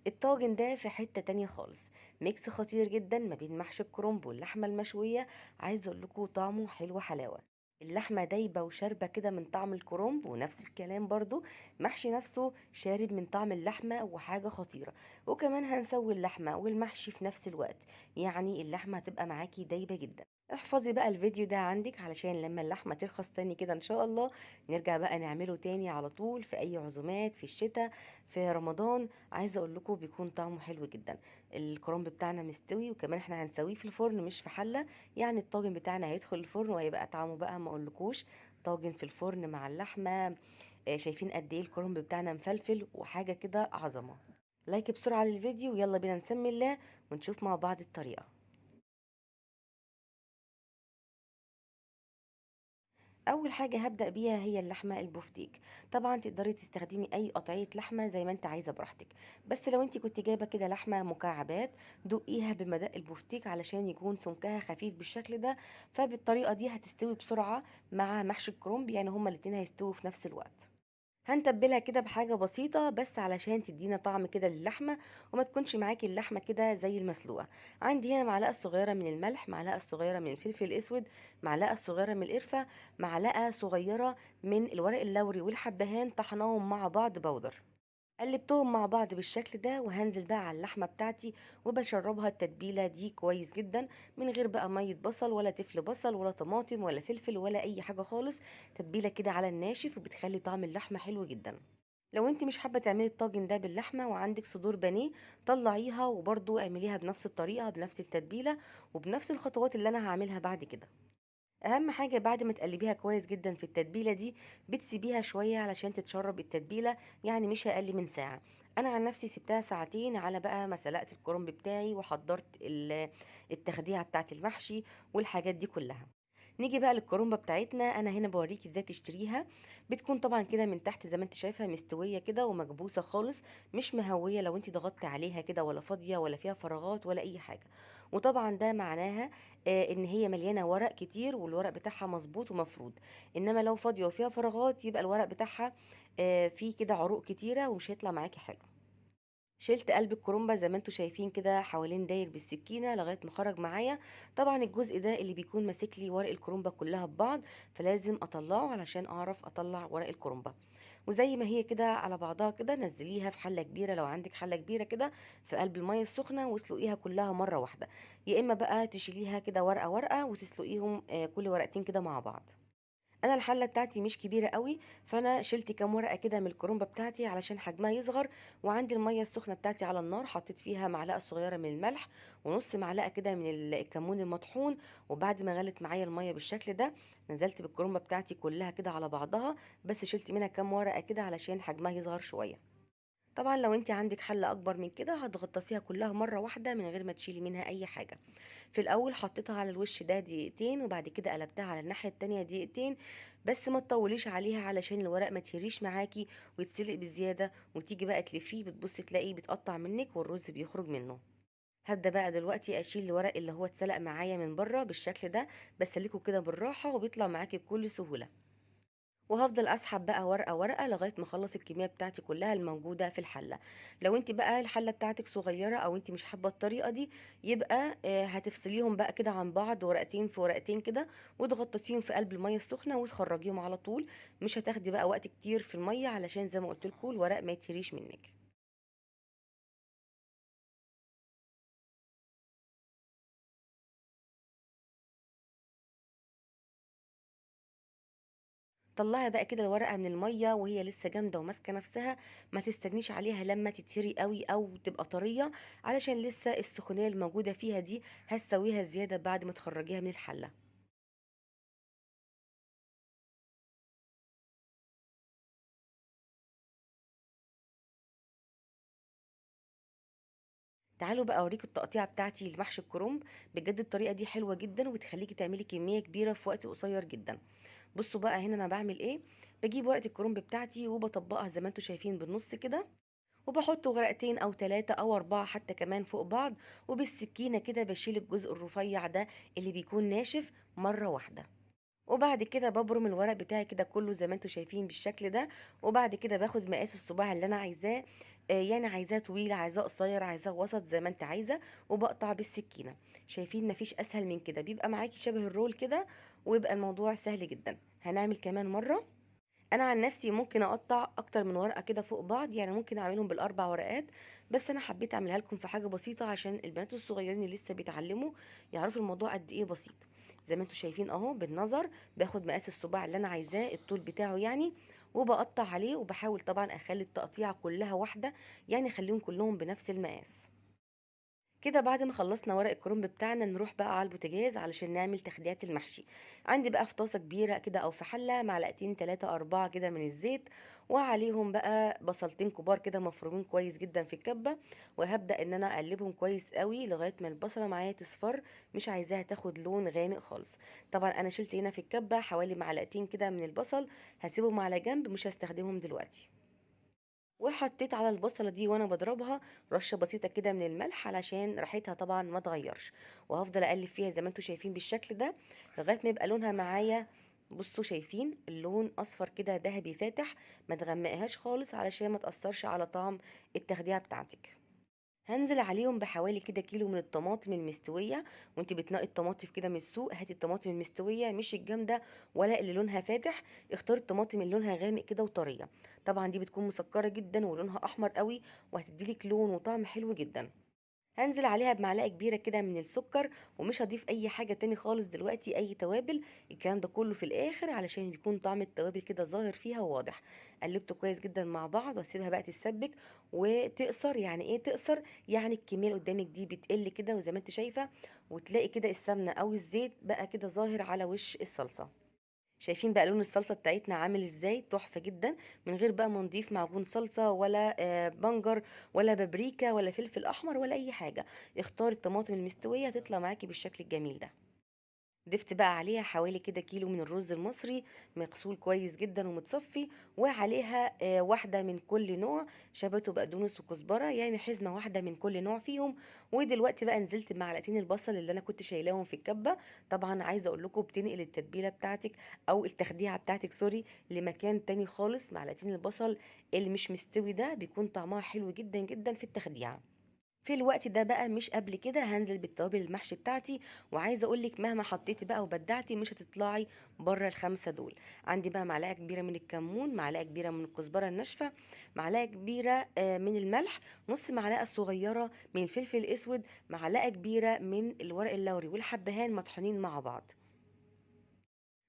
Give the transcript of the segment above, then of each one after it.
الطاجن ده في حتة تانية خالص. ميكس خطير جدا ما بين محشي الكرنب واللحمة المشوية. عايزة اقول لكم طعمه حلو حلاوة. اللحمة دايبة وشاربة كده من طعم الكرنب، ونفس الكلام برضو محشي نفسه شارب من طعم اللحمة وحاجة خطيرة. وكمان هنسوي اللحمة والمحشي في نفس الوقت، يعني اللحمة هتبقى معاكي دايبة جدا. احفظي بقى الفيديو ده عندك علشان لما اللحمة ترخص تاني كده ان شاء الله نرجع بقى نعمله تاني على طول في اي عزومات في الشتاء، في رمضان. عايزه اقول لكم بيكون طعمه حلو جدا. الكرنب بتاعنا مستوي، وكمان احنا هنسويه في الفرن مش في حله. يعني الطاجن بتاعنا هيدخل الفرن وهيبقى طعمه بقى ما اقولكوش. طاجن في الفرن مع اللحمه. شايفين قد ايه الكرنب بتاعنا مفلفل وحاجه كده عظمه. لايك بسرعه للفيديو، ويلا بينا نسمي الله ونشوف مع بعض الطريقه. اول حاجه هبدا بيها هي اللحمه البفتيك. طبعا تقدري تستخدمي اي قطعيه لحمه زي ما انت عايزه براحتك. بس لو انت كنت جايبه كده لحمه مكعبات، دقيها بمدق البفتيك علشان يكون سمكها خفيف بالشكل ده. فبالطريقه دي هتستوي بسرعه مع محشي الكرنب، يعني هما الاتنين هيستووا في نفس الوقت. هنتبلها كده بحاجة بسيطة بس علشان تدينا طعم كده للحمة، وما تكونش معاكي اللحمة كده زي المسلوقة. عندي هنا معلقة صغيرة من الملح، معلقة صغيرة من الفلفل الأسود، معلقة صغيرة من القرفة، معلقة صغيرة من الورق اللوري والحبهان طحناهم مع بعض بودر. قلبتهم مع بعض بالشكل ده، وهنزل بقى على اللحمه بتاعتي وبشربها التتبيله دي كويس جدا، من غير بقى ميه بصل ولا تفل بصل ولا طماطم ولا فلفل ولا اي حاجه خالص. تتبيله كده على الناشف وبتخلي طعم اللحمه حلو جدا. لو انت مش حابه تعملي الطاجن ده باللحمه وعندك صدور بانيه، طلعيها وبرضو اعمليها بنفس الطريقه بنفس التتبيله وبنفس الخطوات اللي انا هعملها بعد كده. اهم حاجه بعد ما تقلبيها كويس جدا في التتبيله دي، بتسيبيها شويه علشان تتشرب التتبيله، يعني مش اقل من ساعه. انا عن نفسي سبتها ساعتين على بقى ما سلقت الكرنب بتاعي وحضرت التخديعه بتاعه المحشي والحاجات دي كلها. نيجي بقى للكرومبه بتاعتنا، انا هنا بوريكي ازاي تشتريها. بتكون طبعا كده من تحت زي ما انت شايفه مستويه كده ومكبوسه خالص، مش مهويه لو انت ضغطتي عليها كده، ولا فاضيه ولا فيها فراغات ولا اي حاجه. وطبعا ده معناها ان هي مليانه ورق كتير والورق بتاعها مظبوط ومفرود. انما لو فاضيه وفيها فراغات يبقى الورق بتاعها فيه كده عروق كتيره ومش هيطلع معاكي حلو. شلت قلب الكرومبة زي ما انتوا شايفين كده حوالين داير بالسكينة لغاية ما خرج معايا. طبعا الجزء ده اللي بيكون ماسك لي ورق الكرومبة كلها ببعض، فلازم اطلعه علشان اعرف اطلع ورق الكرومبة. وزي ما هي كده على بعضها كده نزليها في حلة كبيرة، لو عندك حلة كبيرة كده في قلب المية السخنة، واسلقيها كلها مرة واحدة. يا اما بقى تشيليها كده ورقة ورقة وتسلقيهم كل ورقتين كده مع بعض. انا الحله بتاعتي مش كبيره قوي، فانا شلت كام ورقه كده من الكرومبه بتاعتي علشان حجمها يصغر. وعندي الميه السخنه بتاعتي على النار، حطيت فيها معلقه صغيره من الملح ونص معلقه كده من الكمون المطحون. وبعد ما غلت معايا الميه بالشكل ده، نزلت بالكرومبه بتاعتي كلها كده على بعضها، بس شلت منها كام ورقه كده علشان حجمها يصغر شويه. طبعا لو انت عندك حله اكبر من كده هتغطسيها كلها مره واحده من غير ما تشيلي منها اي حاجه. في الاول حطيتها على الوش ده دقيقتين، وبعد كده قلبتها على الناحيه التانية دقيقتين. بس ما تطوليش عليها علشان الورق ما تهريش معاكي ويتسلق بزياده، وتيجي بقى تلفيه بتبصي تلاقيه بيتقطع منك والرز بيخرج منه. هبدا بقى دلوقتي اشيل الورق اللي هو اتسلق معايا من بره بالشكل ده، بسلكه كده بالراحه وبيطلع معاكي بكل سهوله. وهفضل اسحب بقى ورقه ورقه لغايه ما اخلص الكميه بتاعتي كلها الموجوده في الحله. لو انت بقى الحله بتاعتك صغيره او انت مش حابه الطريقه دي، يبقى هتفصليهم بقى كده عن بعض ورقتين في ورقتين كده، وتغطسيهم في قلب الميه السخنه وتخرجيهم على طول. مش هتاخدي بقى وقت كتير في الميه علشان زي ما قلت لكم الورق ما يتهريش منك. طلعي بقى كده الورقه من الميه وهي لسه جامده وماسكه نفسها. ما تستنيش عليها لما تتهري قوي او تبقى طريه، علشان لسه السخونيه الموجوده فيها دي هتسويها زياده بعد ما تخرجيها من الحله. تعالوا بقى اوريكم التقطيعه بتاعتي لمحشي الكرنب. بجد الطريقه دي حلوه جدا وبتخليكي تعملي كميه كبيره في وقت قصير جدا. بصوا بقى هنا انا بعمل ايه. بجيب ورقه الكرنب بتاعتي وبطبقها زي ما انتم شايفين بالنص كده، وبحط ورقتين او ثلاثة او اربعة حتى كمان فوق بعض. وبالسكينة كده بشيل الجزء الرفيع ده اللي بيكون ناشف مرة واحدة. وبعد كده ببرم الورق بتاعي كده كله زي ما انتم شايفين بالشكل ده. وبعد كده باخد مقاس الصباع اللي انا عايزاه، يعني عايزاه طويل، عايزاه قصير، عايزاه وسط، زي ما انت عايزه، وبقطع بالسكينه. شايفين مفيش اسهل من كده، بيبقى معاكي شبه الرول كده، ويبقى الموضوع سهل جدا. هنعمل كمان مره. انا عن نفسي ممكن اقطع اكتر من ورقه كده فوق بعض، يعني ممكن اعملهم بالاربع ورقات، بس انا حبيت اعملها لكم في حاجه بسيطه عشان البنات الصغيرين اللي لسه بيتعلموا يعرفوا الموضوع قد ايه بسيط. زي ما انتم شايفين اهو بالنظر، باخد مقاس الصباع اللي انا عايزاه، الطول بتاعه يعني، وبقطع عليه، وبحاول طبعا اخلي التقطيعه كلها واحده، يعني اخليهم كلهم بنفس المقاس. كده بعد ما خلصنا ورق الكرنب بتاعنا نروح بقى على البوتاجاز علشان نعمل تخديعات المحشي. عندي بقى في طاسه كبيره كده او في حله معلقتين 3 4 كده من الزيت، وعليهم بقى بصلتين كبار كده مفرومين كويس جدا في الكبه. وهبدا ان انا اقلبهم كويس قوي لغايه ما البصله معايا تصفر، مش عايزاها تاخد لون غامق خالص. طبعا انا شلت هنا في الكبه حوالي معلقتين كده من البصل، هسيبهم على جنب مش هستخدمهم دلوقتي. وحطيت على البصلة دي وانا بضربها رشة بسيطة كده من الملح علشان ريحتها طبعا ما تغيرش. وهفضل اقلب فيها زي ما انتم شايفين بالشكل ده لغاية ما يبقى لونها معايا. بصوا شايفين اللون اصفر كده ذهبي فاتح، ما تغمقهاش خالص علشان ما تأثرش على طعم التخديعة بتاعتك. هنزل عليهم بحوالي كده كيلو من الطماطم المستويه. وانت بتنقي الطماطم كده من السوق، هاتي الطماطم المستويه مش الجامده ولا اللي لونها فاتح، اختاري الطماطم اللي لونها غامق كده وطريه. طبعا دي بتكون مسكره جدا ولونها احمر قوي، وهتديلك لون وطعم حلو جدا. هنزل عليها بمعلقه كبيره كده من السكر، ومش هضيف اي حاجه تاني خالص دلوقتي، اي توابل. الكلام ده كله في الاخر علشان يكون طعم التوابل كده ظاهر فيها وواضح. قلبته كويس جدا مع بعض واسيبها بقى تتسبك وتقصر. يعني ايه تقصر؟ يعني الكميه اللي قدامك دي بتقل كده، وزي ما انت شايفه، وتلاقي كده السمنه او الزيت بقى كده ظاهر على وش الصلصه. شايفين بقى لون الصلصه بتاعتنا عامل ازاي؟ تحفه جدا، من غير بقى ما نضيف معجون صلصه ولا بنجر ولا بابريكا ولا فلفل احمر ولا اي حاجه. اختار الطماطم المستويه هتطلع معاكي بالشكل الجميل ده. ضفت بقى عليها حوالي كده كيلو من الرز المصري، مغسول كويس جدا ومتصفي، وعليها واحدة من كل نوع، شبت وبقدونس وكزبرة، يعني حزمة واحدة من كل نوع فيهم. ودلوقتي بقى نزلت بمعلقتين البصل اللي انا كنت شايلاهم في الكبة. طبعا عايزة اقول لكم بتنقل التتبيلة بتاعتك او التخديعة بتاعتك سوري لمكان تاني خالص. معلقتين البصل اللي مش مستوي ده بيكون طعمها حلو جدا جدا في التخديعة. في الوقت ده بقى مش قبل كده هنزل بالتوابل المحشي بتاعتي. وعايزه اقول لك مهما حطيتي بقى وبدعتي مش هتطلعي بره الخمسه دول. عندي بقى معلقه كبيره من الكمون، معلقه كبيره من الكزبره الناشفه، معلقه كبيره من الملح، نص معلقه صغيره من الفلفل الاسود، معلقه كبيره من الورق اللوري والحبهان مطحونين مع بعض.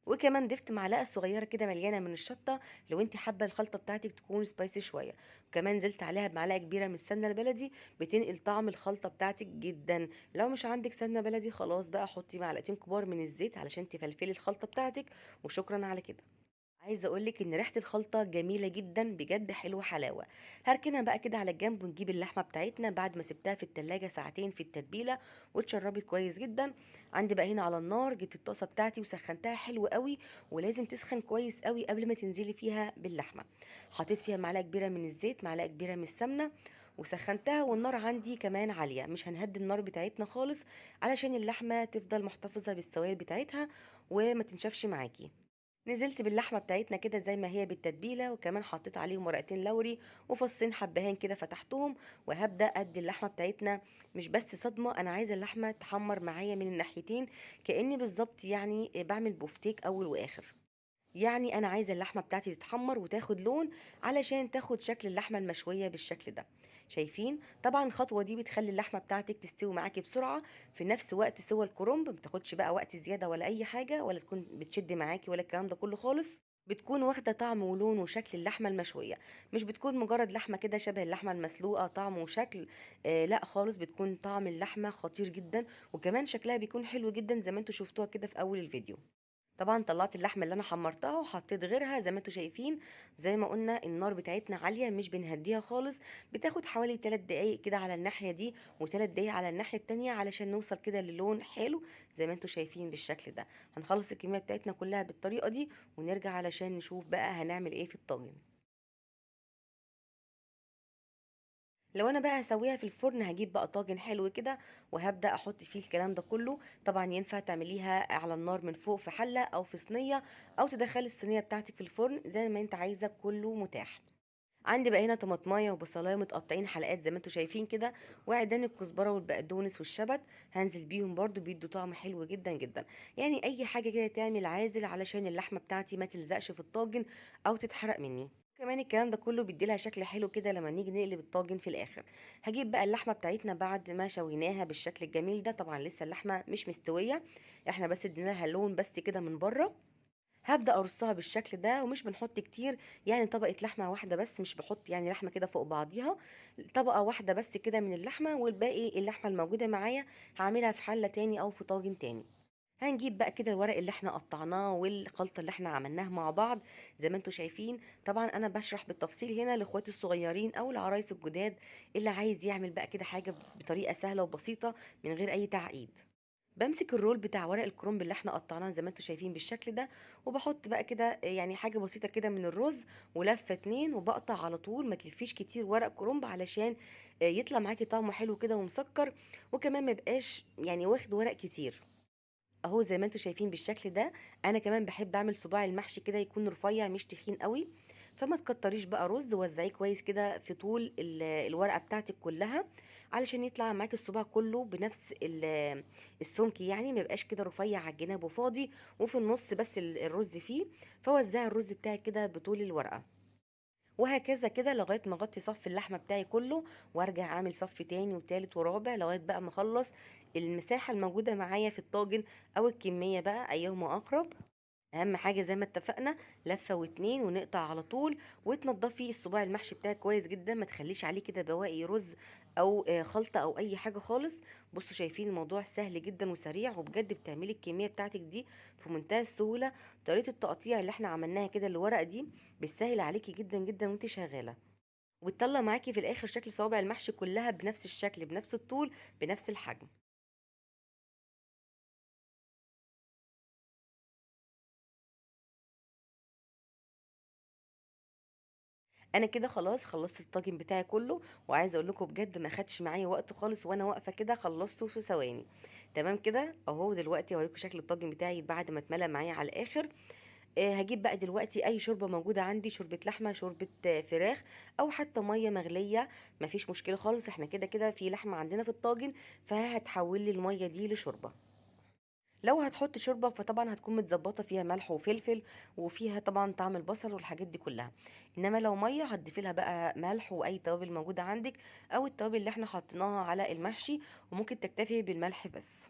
وكمان ضفت معلقه صغيره كده مليانه من الشطه لو انت حابه الخلطه بتاعتك تكون سبايسي شويه. وكمان نزلت عليها بمعلقه كبيره من السمنه البلدي، بتنقل طعم الخلطه بتاعتك جدا. لو مش عندك سمنه بلدي خلاص بقى حطي معلقتين كبار من الزيت علشان تفلفلي الخلطه بتاعتك، وشكرا على كده. عايزه اقولك ان ريحه الخلطه جميله جدا بجد، حلوه حلاوه. هركنها بقى كده على الجنب ونجيب اللحمه بتاعتنا بعد ما سبتها في التلاجة ساعتين في التتبيله واتشربت كويس جدا. عندي بقى هنا على النار جبت الطاسه بتاعتي وسخنتها حلو قوي، ولازم تسخن كويس قوي قبل ما تنزلي فيها باللحمه. حطيت فيها معلقه كبيره من الزيت، معلقه كبيره من السمنه، وسخنتها. والنار عندي كمان عاليه، مش هنهدي النار بتاعتنا خالص علشان اللحمه تفضل محتفظه بالسوائل بتاعتها وما تنشفش معاكي. نزلت باللحمه بتاعتنا كده زي ما هي بالتتبيله، وكمان حطيت عليهم ورقتين لوري وفصين حبهان كده فتحتهم. وهبدا ادي اللحمه بتاعتنا مش بس صدمه، انا عايزه اللحمه تحمر معايا من الناحيتين، كاني بالظبط يعني بعمل بوفتيك اول واخر. يعني انا عايزه اللحمه بتاعتي تتحمر وتاخد لون علشان تاخد شكل اللحمه المشويه بالشكل ده. شايفين طبعا الخطوه دي بتخلي اللحمه بتاعتك تستوي معاكي بسرعه، في نفس وقت سوى الكرنب ما بتاخدش بقى وقت زياده ولا اي حاجه، ولا تكون بتشد معاكي ولا الكلام ده كله خالص. بتكون واخده طعم ولون وشكل اللحمه المشويه، مش بتكون مجرد لحمه كده شبه اللحمه المسلوقه طعم وشكل. لا خالص، بتكون طعم اللحمه خطير جدا، وكمان شكلها بيكون حلو جدا زي ما انتوا شفتوها كده في اول الفيديو. طبعا طلعت اللحمه اللي انا حمرتها وحطيت غيرها زي ما انتم شايفين. زي ما قلنا النار بتاعتنا عاليه مش بنهديها خالص، بتاخد حوالي 3 دقايق كده على الناحيه دي و3 دقايق على الناحيه التانية علشان نوصل كده للون حلو زي ما انتم شايفين بالشكل ده. هنخلص الكميه بتاعتنا كلها بالطريقه دي ونرجع علشان نشوف بقى هنعمل ايه في الطاجن. لو انا بقى هسويها في الفرن هجيب بقى طاجن حلو كده وهبدا احط فيه الكلام ده كله. طبعا ينفع تعمليها على النار من فوق في حله او في صينيه، او تدخلي الصينيه بتاعتك في الفرن زي ما انت عايزه، كله متاح. عندي بقى هنا طماطمايه وبصلايه متقطعين حلقات زي ما انتوا شايفين كده، وعيدان الكزبره والبقدونس والشبت هنزل بيهم برضو، بيدوا طعم حلو جدا جدا. يعني اي حاجه كده تعمل عازل علشان اللحمه بتاعتي ما تلزقش في الطاجن او تتحرق مني. كمان الكلام ده كله بيدي لها شكل حلو كده لما نيجي نقلب الطاجن في الاخر. هجيب بقى اللحمه بتاعتنا بعد ما شويناها بالشكل الجميل ده، طبعا لسه اللحمه مش مستويه، احنا بس ادينا لها لون بس كده من بره. هبدأ أرصها بالشكل ده ومش بنحط كتير، يعني طبقة لحمة واحدة بس، مش بحط يعني لحمة كده فوق بعضيها، طبقة واحدة بس كده من اللحمة، والباقي اللحمة الموجودة معايا هعملها في حلة تاني أو في طاجن تاني. هنجيب بقى كده الورق اللي احنا قطعناه والخلطة اللي احنا عملناها مع بعض زي ما انتوا شايفين. طبعا انا بشرح بالتفصيل هنا لاخواتي الصغيرين او العرايس الجداد اللي عايز يعمل بقى كده حاجة بطريقة سهلة وبسيطة من غير اي تعقيد. بمسك الرول بتاع ورق الكرنب اللي احنا قطعناه زي ما انتوا شايفين بالشكل ده، وبحط بقى كده يعني حاجه بسيطه كده من الرز، ولفه اتنين، وبقطع على طول، ما تلفيش كتير ورق كرنب علشان يطلع معاكي طعمه حلو كده ومسكر، وكمان ما يبقاش يعني واخد ورق كتير. اهو زي ما انتوا شايفين بالشكل ده. انا كمان بحب اعمل صباع المحشي كده يكون رفيع مش تخين قوي، فما تكتريش بقى رز، وزعيه كويس كده في طول الورقه بتاعتك كلها، علشان يطلع معاكي الصباع كله بنفس السمك، يعني ما يبقاش كده رفيع على الجناب وفاضي وفي النص بس الرز فيه. فوزعي الرز بتاعك كده بطول الورقه، وهكذا كده لغايه ما اغطي صف اللحمه بتاعي كله، وارجع اعمل صف تاني وتالت ورابع لغايه بقى ما اخلص المساحه الموجوده معايا في الطاجن، او الكميه بقى ايهما اقرب. اهم حاجه زي ما اتفقنا لفه واتنين ونقطع على طول، وتنضفي الصباع المحشي بتاعك كويس جدا، ما تخليش عليه كده بواقي رز او خلطه او اي حاجه خالص. بصوا شايفين الموضوع سهل جدا وسريع، وبجد بتعملي الكميه بتاعتك دي في منتهى السهوله. طريقه التقطيع اللي احنا عملناها كده الورقه دي بتسهل عليكي جدا جدا وانت شغاله، وتطلع معاكي في الاخر شكل صوابع المحشي كلها بنفس الشكل بنفس الطول بنفس الحجم. انا كده خلاص خلصت الطاجن بتاعي كله، وعايزه اقول لكم بجد ما خدش معايا وقت خالص، وانا واقفه كده خلصته في ثواني. تمام كده اهو. دلوقتي اوريكم شكل الطاجن بتاعي بعد ما اتملى معايا على الاخر. هجيب بقى دلوقتي اي شوربه موجوده عندي، شوربه لحمه، شوربه فراخ، او حتى ميه مغليه، مفيش مشكله خالص، احنا كده كده في لحمه عندنا في الطاجن، فهتحول لي الميه دي لشوربه. لو هتحط شوربه فطبعا هتكون متظبطه فيها ملح وفلفل، وفيها طبعا طعم البصل والحاجات دي كلها. انما لو ميه هتضيفي لها بقى ملح واي توابل موجوده عندك، او التوابل اللي احنا حطيناها على المحشي، وممكن تكتفي بالملح بس.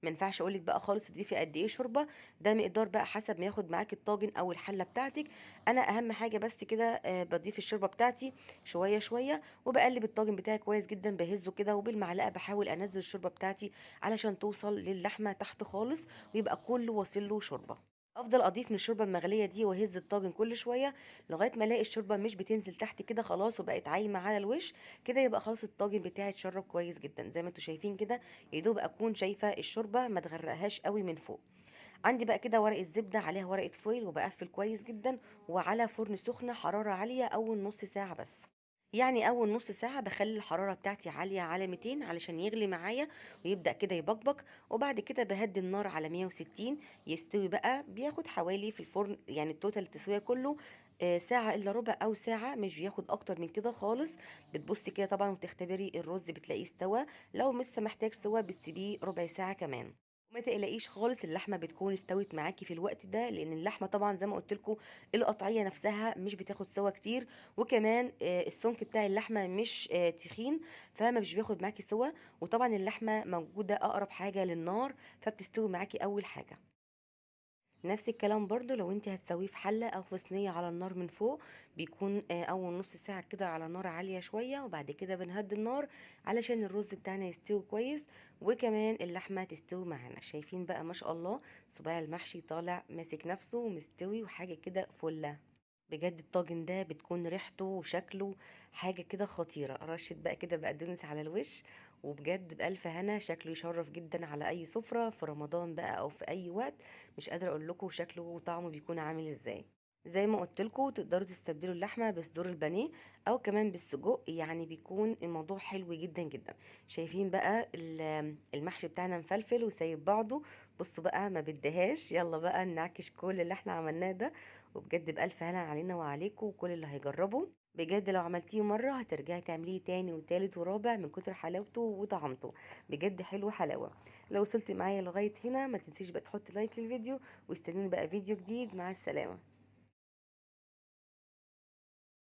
ما ينفعش اقول لك بقى خالص تضيفي قد ايه شوربه، ده مقدار بقى حسب ما ياخد معاكي الطاجن او الحله بتاعتك. انا اهم حاجه بس كده بضيف الشوربه بتاعتي شويه شويه، وبقلب الطاجن بتاعي كويس جدا، بهزه كده وبالمعلقه بحاول انزل الشوربه بتاعتي علشان توصل للحمه تحت خالص، ويبقى كله واصل له شوربه. افضل اضيف من الشوربه المغليه دي واهز الطاجن كل شويه لغايه ما الاقي الشوربه مش بتنزل تحت كده خلاص وبقت عايمه على الوش. كده يبقى خلاص الطاجن بتاعي اتشرب كويس جدا زي ما انتم شايفين كده، يا دوب اكون شايفه الشوربه ما تغرقهاش قوي من فوق. عندي بقى كده ورقه زبده عليها ورقه فويل، وبقفل كويس جدا، وعلى فرن سخنه حراره عاليه اول نص ساعه بس. يعني اول نص ساعه بخلي الحراره بتاعتي عاليه على 200 علشان يغلي معايا ويبدا كده يبقبق، وبعد كده بهدي النار على 160 يستوي بقى. بياخد حوالي في الفرن يعني التوتال التسويه كله ساعة إلا ربع أو ساعة، مش بياخد أكتر من كده خالص. بتبصي كده طبعا وتختبري الرز بتلاقيه استوى، لو لسه محتاج سوا بتسيبيه ربع ساعة كمان. وما تقلقيش خالص، اللحمه بتكون استوت معاكي في الوقت ده، لان اللحمه طبعا زي ما قلت لكم القطعيه نفسها مش بتاخد سوا كتير، وكمان السمك بتاع اللحمه مش تخين، فما مش بياخد معاكي سوا. وطبعا اللحمه موجوده اقرب حاجه للنار، فبتستوي معاكي اول حاجه. نفس الكلام برضو لو انت هتسويه في حلة او في صينية على النار من فوق، بيكون اول نص ساعة كده على نار عالية شوية، وبعد كده بنهدي النار علشان الرز بتاعنا يستوي كويس، وكمان اللحمة تستوي معانا. شايفين بقى ما شاء الله صباع المحشي طالع ماسك نفسه ومستوي وحاجة كده فلة. بجد الطاجن ده بتكون ريحته وشكله حاجة كده خطيرة، رشة بقى كده بقدونس على الوش، وبجد بألف هنا، شكله يشرف جدا على أي سفرة في رمضان بقى أو في أي وقت. مش قادرة أقول لكم شكله وطعمه بيكون عامل إزاي. زي ما قلت لكم تقدروا تستبدلوا اللحمه بصدور البانيه او كمان بالسجق، يعني بيكون الموضوع حلو جدا جدا. شايفين بقى المحشي بتاعنا مفلفل وسايب بعضه. بصوا بقى ما بدهاش، يلا بقى نعكش كل اللي احنا عملناه ده. وبجد بألف هنا علينا وعليكم وكل اللي هيجربه. بجد لو عملتيه مرة هترجعي تعمليه تاني وتالت ورابع من كتر حلاوته وطعمته. بجد حلو حلاوة. لو وصلت معايا لغاية هنا ما تنسيش بقى تحطي لايك للفيديو، واستنوني بقى فيديو جديد. مع السلامة.